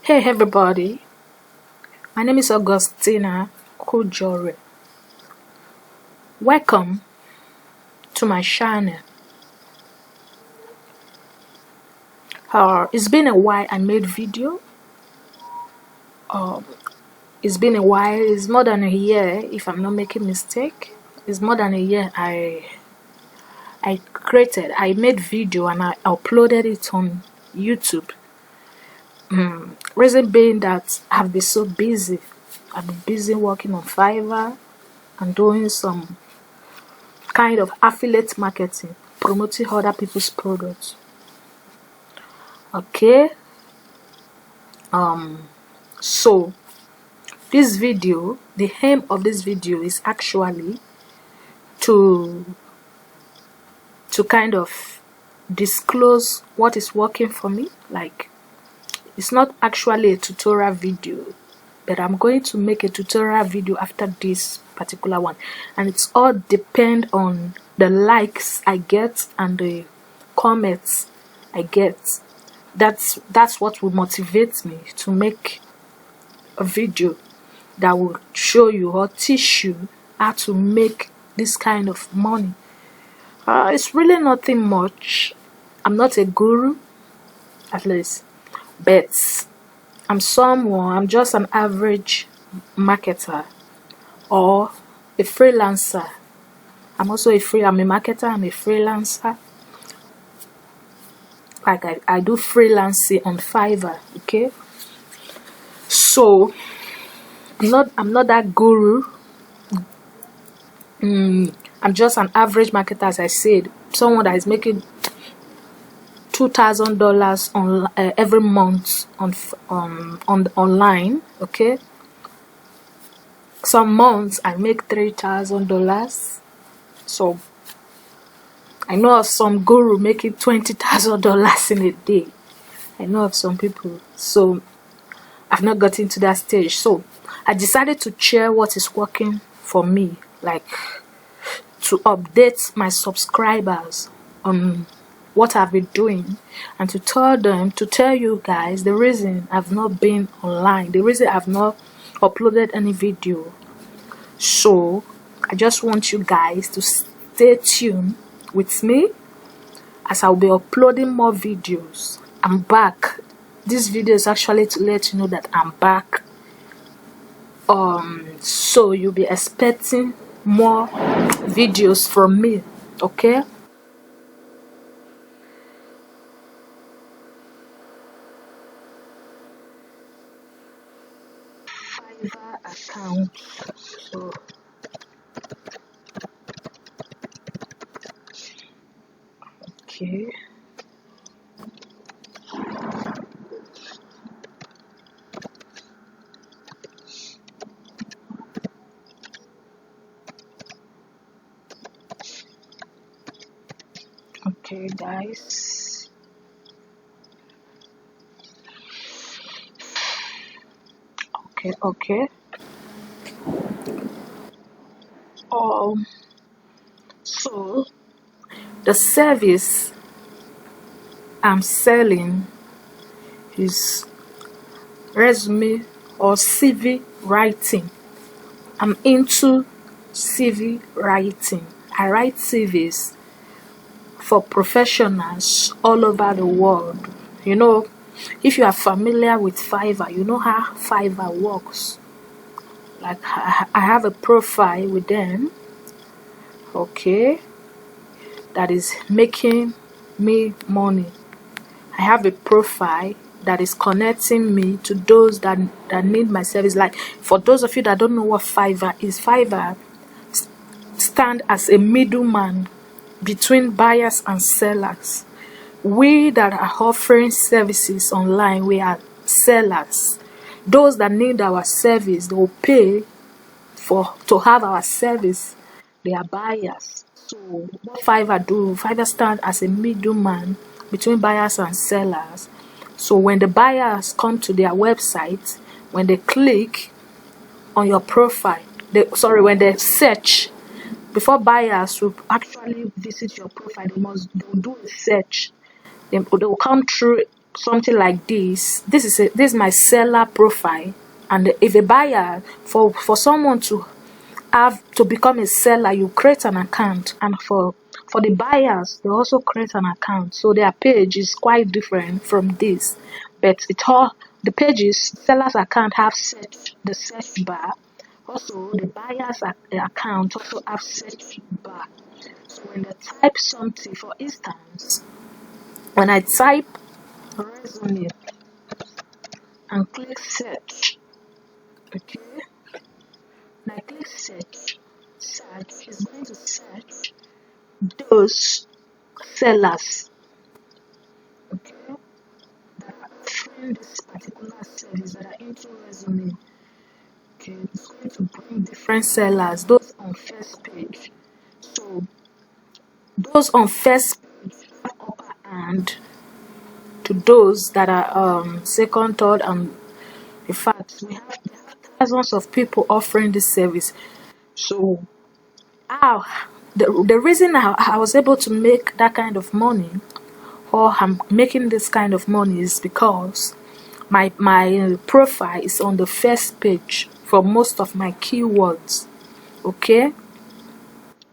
Hey everybody, my name is Augustina Kujore. Welcome to my channel. It's been a while I made video. It's been a while, it's more than a year if I'm not making mistake. It's more than a year I made video and I uploaded it on YouTube. Reason being that I've been so busy. I've been busy working on Fiverr and doing some kind of affiliate marketing, promoting other people's products. Okay, so this video, the aim of this video is actually to kind of disclose what is working for me. Like, it's not actually a tutorial video, but I'm going to make a tutorial video after this particular one, and it's all depend on the likes I get and the comments I get. That's what will motivate me to make a video that will show you or teach you how to make this kind of money. It's really nothing much. I'm not a guru, at least, but I'm just an average marketer or a freelancer. I'm a marketer, I'm a freelancer. Like I do freelancing on Fiverr, okay? So I'm not that guru. I'm just an average marketer, as I said, someone that is making $2,000 on every month on online, okay? Some months I make $3,000. So I know of some guru making $20,000 in a day. I know of some people. So I've not gotten to that stage. So I decided to share what is working for me, like to update my subscribers on what I've been doing, and to tell you guys the reason I've not been online, the reason I've not uploaded any video. So I just want you guys to stay tuned with me as I'll be uploading more videos. I'm back. This video is actually to let you know that I'm back. So you'll be expecting more videos from me, okay? Fiverr account. So okay. Okay, guys. Okay. So the service I'm selling is resume or CV writing. I'm into CV writing. I write CVs for professionals all over the world. You know, if you are familiar with Fiverr, you know how Fiverr works. Like, I have a profile with them, okay, that is making me money. I have a profile that is connecting me to those that need my service. Like, for those of you that don't know what Fiverr is, Fiverr stand as a middleman between buyers and sellers. We that are offering services online, we are sellers. Those that need our service, they will pay to have our service. They are buyers. So what Fiverr do? Fiverr stand as a middleman between buyers and sellers. So when the buyers come to their website, when they click on your profile, when they search, before buyers will actually visit your profile, they will do a search. They will come through something like this. This is my seller profile, and if a buyer, for someone to become a seller, you create an account, and for the buyers, they also create an account. So their page is quite different from this, but the pages seller's account have the search bar. Also, the buyer's account also have search bar. So when they type something, for instance, when I type resume and click search, okay, when I click search is going to search those sellers, okay, that are offering this particular service, that are into resume. Okay, it's going to bring different sellers, those on first page. So those on first page have upper hand to those that are second, third, and in fact we have thousands of people offering this service. So the reason I was able to make that kind of money, or I'm making this kind of money, is because my profile is on the first page for most of my keywords. Okay,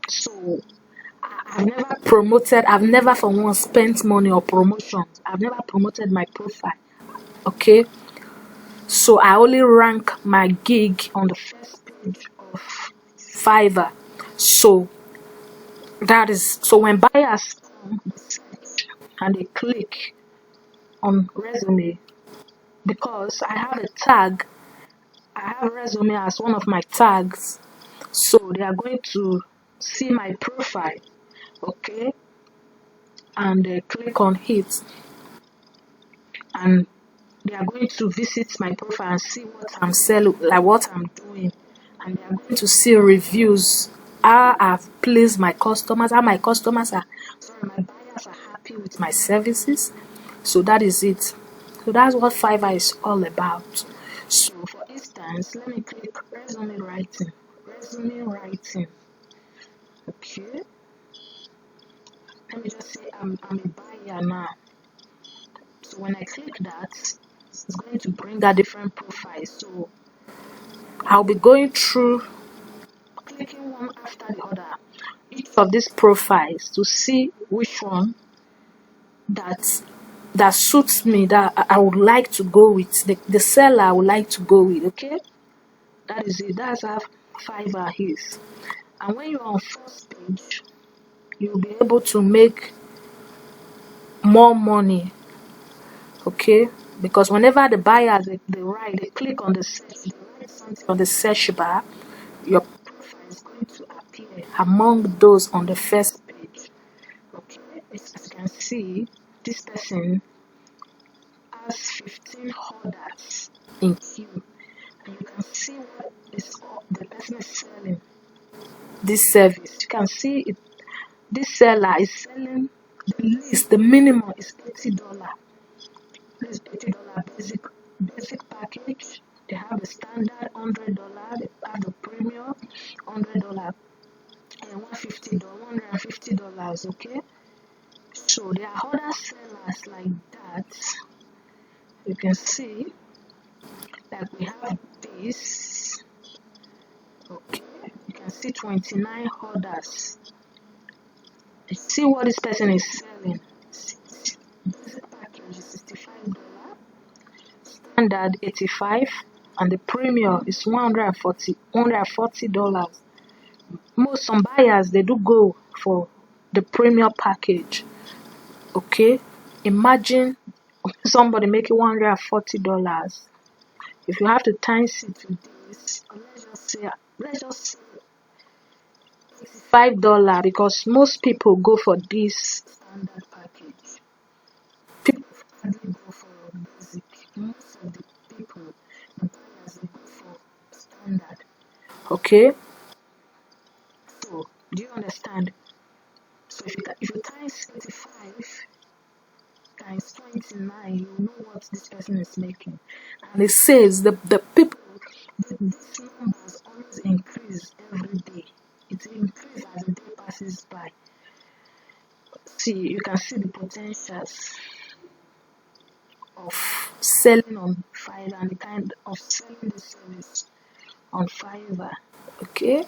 so I've never for once spent money or promotions. I've never promoted my profile. Okay, so I only rank my gig on the first page of Fiverr. So when buyers come, they search and they click on resume, because I have a tag. I have resume as one of my tags, so they are going to see my profile, okay, and they click on it, and they are going to visit my profile and see what I'm selling, like what I'm doing, and they are going to see reviews, how I've pleased my customers, how my buyers are happy with my services. So that is it. So that's what Fiverr is all about. So for instance, let me click resume writing. Okay, let me just say I'm a buyer now. So when I click that, it's going to bring a different profile. So I'll be going through, clicking one after the other, each of these profiles, to see which one that suits me, that I would like to go with, the seller I would like to go with. Okay, that is it. That's how Fiverr is. And when you're on first page, you'll be able to make more money. Okay, because whenever the buyers they click on the search, they write something on the search bar, your profile is going to appear among those on the first page. Okay, as you can see, this person has 15 orders in queue, and you can see what is the person is selling this service. You can see it. This seller is selling the minimum is $80. This $80 basic package. They have the standard $100. They have the premium $100 and $150. Okay. So there are other sellers like that. You can see that we have this. Okay. You can see 29 orders. See what this person is selling. Basic package is $65, standard $85, and the premium is $140. Some buyers, they do go for the premium package. Okay, imagine somebody making $140. If you have to times it with this, let's just say $5, because most people go for this standard package. People hardly go for basic. Most of the people, the buyers, they go for standard. Okay, so do you understand? So if you times 85 times 29, you know what this person is making. And it says the people, these numbers always increase every day. It increases as the day passes by. See, you can see the potentials. of selling on Fiverr and the kind of selling the service on Fiverr. Okay,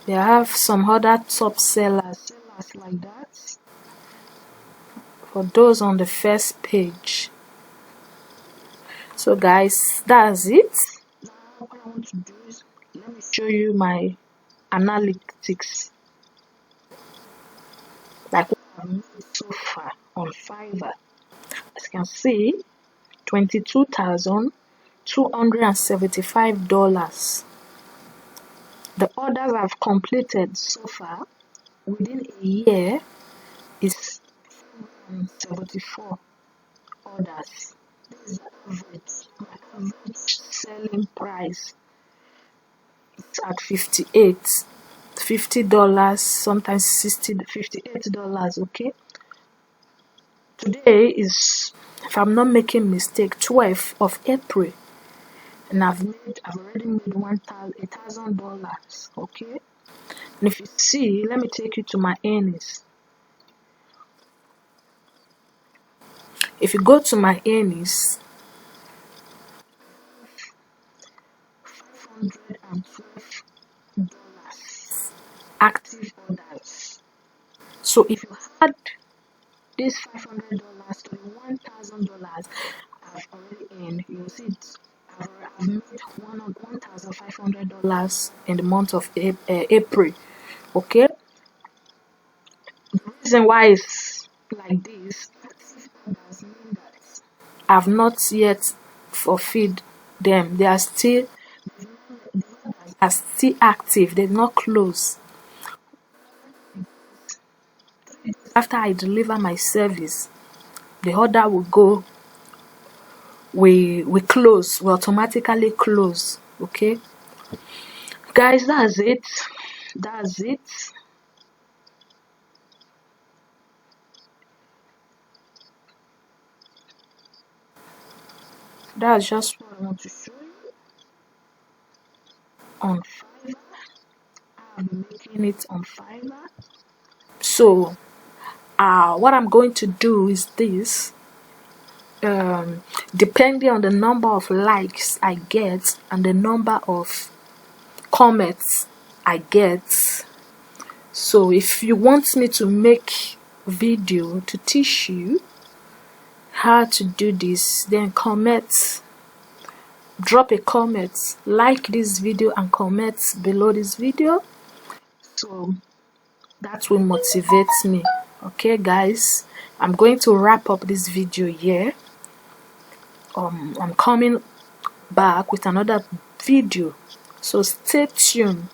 they have some other top sellers like that. For those on the first page. So guys, that's it. Now what I want to do is let me show you my analytics, like what I've made so far on Fiverr. As you can see, $22,275. The orders I've completed so far within a year is 74 orders. This is the average. My average selling price is at $50, sometimes $58. Okay. Today is, if I'm not making mistake, 12th of April, and I've already made $1,000. Okay. And if you see, let me take you to my earnings. If you go to my earnings, $512 active orders. So if you add this $500 to the $1,000 I've already earned, you'll see I've made $1,500 in the month of April. Okay. The reason why it's like this, active orders mean that I've not yet fulfilled them. They are still active. They're not closed. After I deliver my service, the order will go. We close. We automatically close. Okay, guys, that's it. That's it. That's just what I want to show you on Fiverr. I'm making it on Fiverr. So, what I'm going to do is this. Depending on the number of likes I get and the number of comments I get. So, if you want me to make video to teach you how to do this, then comment. Drop a comment, like this video and comment below this video, so that will motivate me. Okay guys, I'm going to wrap up this video here. I'm coming back with another video, so stay tuned.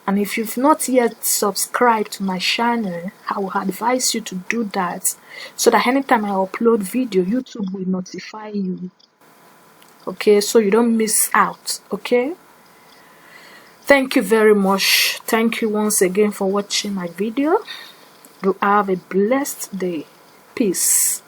And if you've not yet subscribed to my channel, I will advise you to do that, so that anytime I upload video, YouTube will notify you. Okay, so you don't miss out. Okay, thank you very much. Thank you once again for watching my video. You have a blessed day. Peace.